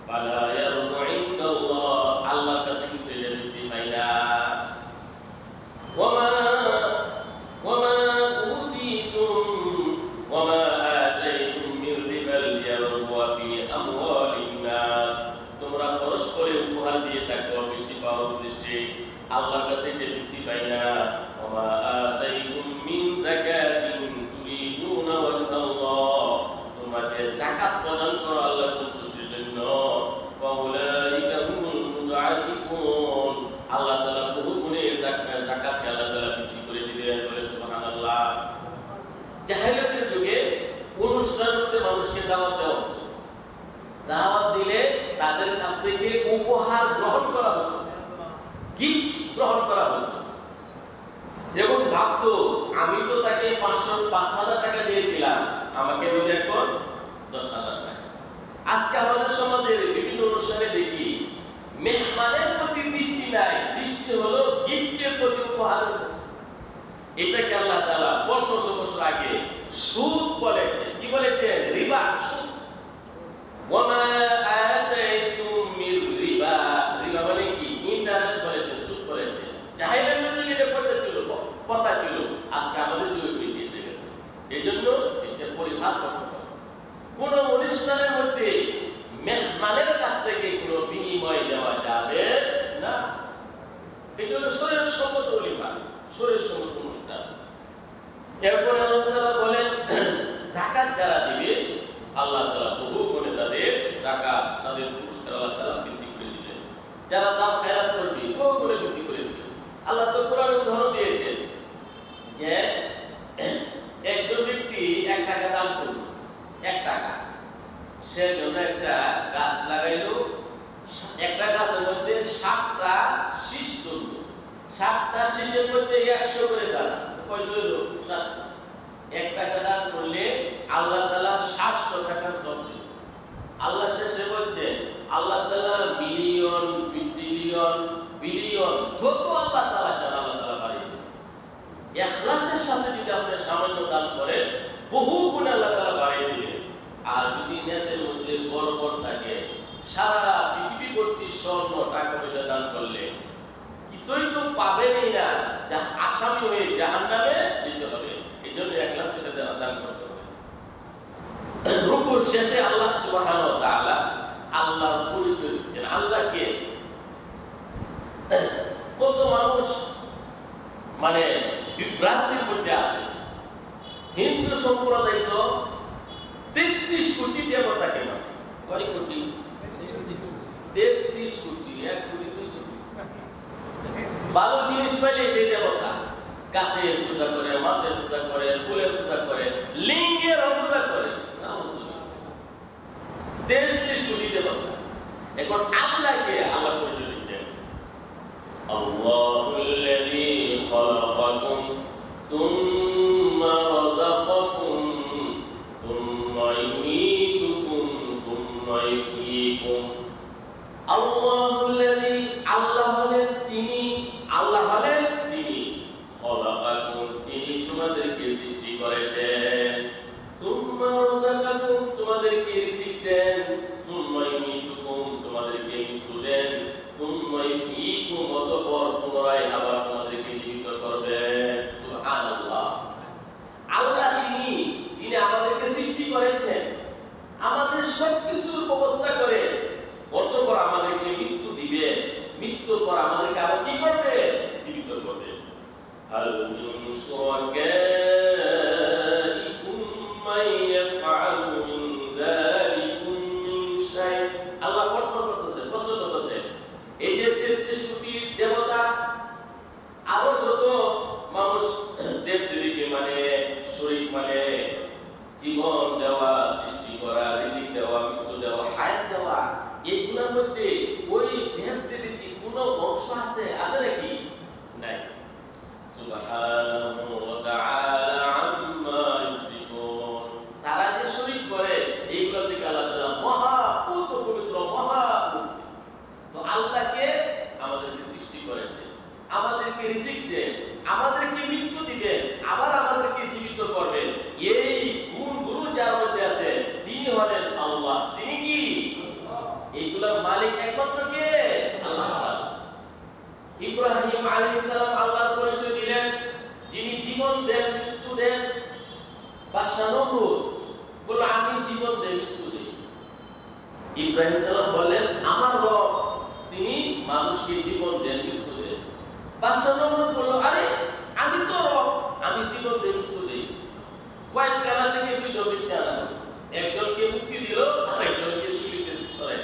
ফালা ইয়ারদু ইনদাল্লাহ, আল্লাহর কাছে কিন্তু এটা বৃদ্ধি পায় না। ওয়ামা উতিতুম ওয়ামা আতাইতুম মির রিবাল লিয়ারবু ফি আমওয়ালিন নাস, তোমরা পরস্পরের উপহার দিয়ে থাকো বেশি পাওয়ার উদ্দেশ্যে, আল্লাহর কাছে এটা বৃদ্ধি পায় না। ওয়ামা আতাইতুম মিন যাকাতিন তুরিদুনা ওয়াজহাল্লাহ, তোমাকে যাকাত প্রদান করো আল্লাহর সন্তুষ্টির জন্য, ফাউলাইকা হুমুল মুদাআফিফুন, আল্লাহ তাআলা বহু গুণে যাকাতকে আল্লাহ তাআলা বৃদ্ধি করে দিবেন। বলে সুবহানাল্লাহ। জাহেলিয়াতের যুগে অনুষ্ঠানতে মানুষকে দাওয়াত দেওয়া হতো, দাওয়াত দিলে তাদের কাছ থেকে উপহার গ্রহণ করা হতো, গিফট গ্রহণ করা হতো, এবং ভাবতো আমি তো তাকে 5,000 টাকা দিয়েছিলাম, আমাকে দিলে এখন 10,000 টাকা। আজকে আমাদের সমাজের বিভিন্ন অনুষ্ঠানে দেখি মেহমানের প্রতি দৃষ্টি নাই, দৃষ্টি হলো গিফটের প্রতি, উপহারের প্রতি। এটাকে আল্লাহ তাআলা 1500 বছর আগে সুদ বলেছেন। কি বলেছেন? রিবা, সুদ। ওয়ামা আতাইতুম মির রিবা, রিবা মানে কি? ইন্টারেস্ট বলেছেন, সুদ বলেছেন। জাহেলিয়াতের যুগে এটা কথা ছিল, আজকে আমাদের যুগে এসে গেছে। এজন্য এটা পরিহার করতে হবে। কোন অনুষ্ঠানের মধ্যে মেহমানের কাছ থেকে কোনো বিনিময় দেওয়া যাবে না। এটা হলো শরীর সম্মত ওলিমা, শরীর সম্মত অনুষ্ঠান। এরপরে আল্লাহ তাআলা বলেন যাকাত যারা দিবে আল্লাহ তাআলা বহু গুণে তাদের যাকাত, তাদের পুরস্কার আল্লাহ তাআলা বৃদ্ধি করে দিবেন। যারা দান খয়রাত করবে বহু গুণে বৃদ্ধি করে দিবেন। আল্লাহ তো কোরআনে উদাহরণ দিয়েছেন যে একজন ব্যক্তি 1 টাকা দান করল, 1 টাকা, সে জন্য একটা গাছ লাগাইলো, একটা গাছের মধ্যে 7টা শীষ তুলল, 7টা শীষের মধ্যে 100 করে দান, কয়শো হইল? 7টা। 1 টাকা দান করলে আল্লাহ তাআলা 700 টাকার সওয়াব দিবেন। আল্লাহ শেষে বলছেন আল্লাহ তাআলা মিলিয়ন, বিলিয়ন, বিলিয়ন যত আল্লাহ তাআলা চান আল্লাহ তাআলা বাড়িয়ে দেবেন। ইখলাসের সাথে যদি আপনি সামান্য দান করেন বহু গুণ আল্লাহ তাআলা বাড়িয়ে দিবেন। আর যদি নেতের মধ্যে গর্বর থাকে, সারা পৃথিবী ভর্তি স্বর্ণ টাকা পয়সা দান করলে কিছুই তো পাবেনই না, যা আসামি হয়ে জাহান্নামে যেতে হবে। এই জন্য ইখলাসের সাথে দান করতে হবে। রুকুর শেষে আল্লাহ সুবহানাহু ওয়া তাআলা আল্লাহর পরিচয় দিচ্ছেন। আল্লাহকে কত মানুষ মানে বিভ্রান্তির মধ্যে আছে। হিন্দু সম্প্রদায় তো 33 কোটি দেবতাকে মানে, কয় কোটি? 33 কোটি, 1 কোটি 2 কোটি। ভালো জিনিস পাইলে এই দেবতা গাছের পূজা করে, মাছের পূজা করে, ফুলের পূজা করে, লিঙ্গের পূজা করে। 33 কোটি দেবতা। এখন আল্লাহকে আল্লাহ পরিচয় দিচ্ছেন আল্লাহুল্লাযী খালাকাকুম সুম্মা রাযাকাকুম সুম্মা ইউমীতুকুম সুম্মা ইহয়ীকুম। আল্লাহুল্লাযী, আল্লাহ হলেন তিনি, আল্লাহ হলেন তিনি, খালাকাকুম, তিনি তোমাদেরকে সৃষ্টি করেছেন, সুম্মা রাযাকাকুম, তোমাদেরকে রিজিক দেন, সুম্মা ইউমীতুকুম, তোমাদেরকে মৃত্যু দেন, সুম্মা ইহয়ীকুম, অতঃপর পুনরায় আবার তোমাদেরকে জীবিত করবেন। সুবহানাল্লাহ। আল্লাহ তিনি যিনি আমাদেরকে সৃষ্টি করেছেন, সবকিছুর ব্যবস্থা করে অতঃপর আমাদেরকে মৃত্যু দিবে, মৃত্যুর পর আমাদেরকে আবার কি করবে? জীবিত করবে। হাল মিন শুরাকাইকুম মান ইয়াফআলু মিন যালিকুম মিন শাই। আল্লাহ প্রশ্ন করতেছে এই যে 33 কোটি দেবতা আরো যত মানুষ দেব-দেবীকে মানে শরীক মানে জীবন দেওয়া, সৃষ্টি করা, রিজিক দেওয়া, মৃত্যু দেওয়া, হায়াত দেওয়া, এইগুলোর মধ্যে ওই দেব-দেবীর কি কোনো অংশ আছে নাকি? নাই। সুবহানাহু ওয়া তাআলা আম্মা ইউশরিকুন। তারা যে শরীক করে এইগুলো থেকে আল্লাহ তাআলা মহা পবিত্র, মহা পবিত্র। তো আল্লাহকে আমাদেরকে সৃষ্টি করেছে, আমাদেরকে রিজিক দেন, আমাদেরকে মৃত্যু দিবেন, আবার আমাদেরকে জীবিত করবেন। এই গুণগুলো যার মধ্যে আছে তিনি হলেন আল্লাহ। তিনি কি? এইগুলোর মালিক একমাত্র কে? আল্লাহ। ইব্রাহিম আলাইহিস সালাম আল্লাহর পরিচয় দিলেন, যিনি জীবন দেন, মৃত্যু দেন। বাদশা নমরুদ বলল, আমি জীবন দেই, মৃত্যু দেই। ইব্রাহিম সালাম বললেন, আমার রব তিনি মানুষকে জীবন দেন, মৃত্যু দেন। বাদশা নমরুদ বলল, আরে আমি তো রব, আমি জীবন দেই, মৃত্যু দেই। কয়েক কানা থেকে দুই নবীকে আনা, একজনকে মুক্তি দিল, আরেকজনকে শিবিতে সরাই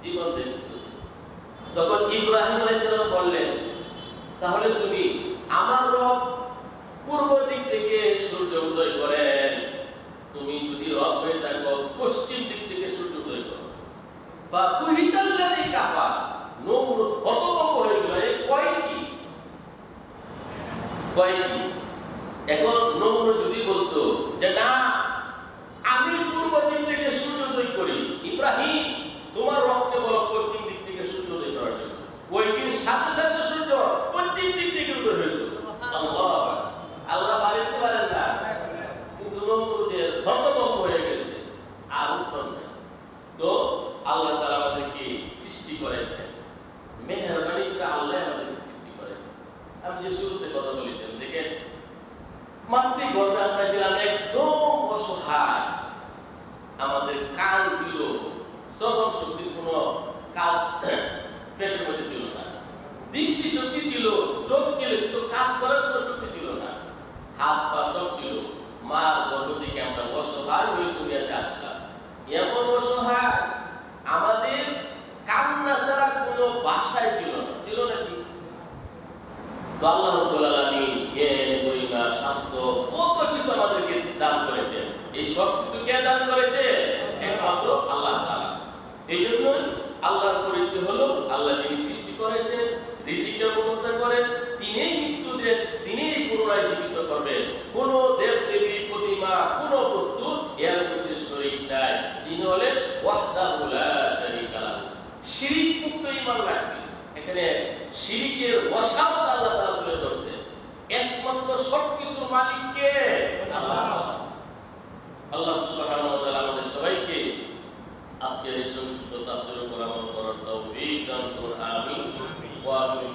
জীবন দেন, মৃত্যু দেন। তখন ইব্রাহিম আলাইহিস সালাম বললেন, তাহলে তুমি আমার রব পূর্ব দিক থেকে সূর্য উদয় করেন, তুমি যদি রব হয়ে থাকো পশ্চিম দিক থেকে সূর্য উদয় করো। ফাকুহিতাল্লাযী কাফার, নমরুদ হতভম্ব হয়ে গেল, এই কয়টি? এখন নমরুদ যদি বলতো যে না, আমি পূর্ব দিক থেকে সূর্যোদয় করি, ইব্রাহিম তোমার রবকে বলো পশ্চিম দিক থেকে সূর্যোদয় করার জন্য, ওই দিন সাথে সাথে সূর্য পশ্চিম দিক থেকে উদয় হইত। আল্লাহ বাড়িতে পারেন না, কিন্তু নমরুদের হতভম্ব হয়ে গেছে, আর উত্তর নেই। তো আল্লাহ তাআলা আমাদেরকে সৃষ্টি করেছেন, মেহেরবানি করে আল্লাহ আমাদেরকে সৃষ্টি করেছেন। আমি যে শুরুতে কথা বলেছেন, দেখেন মাতৃগর্ভে আমরা ছিলাম একদম অসহায়, আমাদের কান ছিল, শ্রবণ শক্তির কোনো কাজ পেটের মধ্যে ছিল না, দৃষ্টি শক্তি ছিল, চোখ ছিল, কিন্তু কাজ করার কোনো শক্তি ছিল না, হাত পা সব ছিল। মার গর্ভ থেকে আমরা অসহায় হয়ে দুনিয়াতে আসলাম। এমন অসহায়, আমাদের কান্না ছাড়া কোনো ভাষাই ছিল না, ছিল নাকি? তো আল্লাহ রাব্বুল আলামিন জ্ঞান, মহিমা, স্বাস্থ্য, কত কিছু আমাদেরকে দান করেছেন। এই সব কিছু কে দান করেছে? একমাত্র আল্লাহ তাআলা। এই জন্য আল্লাহর পরিচয় হলো আল্লাহ যিনি সৃষ্টি করেছেন, রিজিকের ব্যবস্থা করেন, তিনিই মৃত্যু দেন, তিনিই পুনরায় জীবিত করবেন। কোন দেব দেবী, প্রতিমা, কোন বস্তু এর মধ্যে শরীক নাই। তিনি হলেন ওয়াহদাহু লা শারীকা লাহু। শিরক মুক্ত ঈমান রাখবে। এখানে শিরকের ওয়াসাত আল্লাহ তাআলা তুলে ধরছেন। একমাত্র সবকিছুর মালিক কে? আল্লাহ। আল্লাহ সুবহানাহু ওয়া তাআলা আমাদের সবাইকে আজকের এই সংক্ষিপ্ত তাফসীরের উপর আমল করার তৌফিক দান করুন। আমিন। ওয়া আমিন।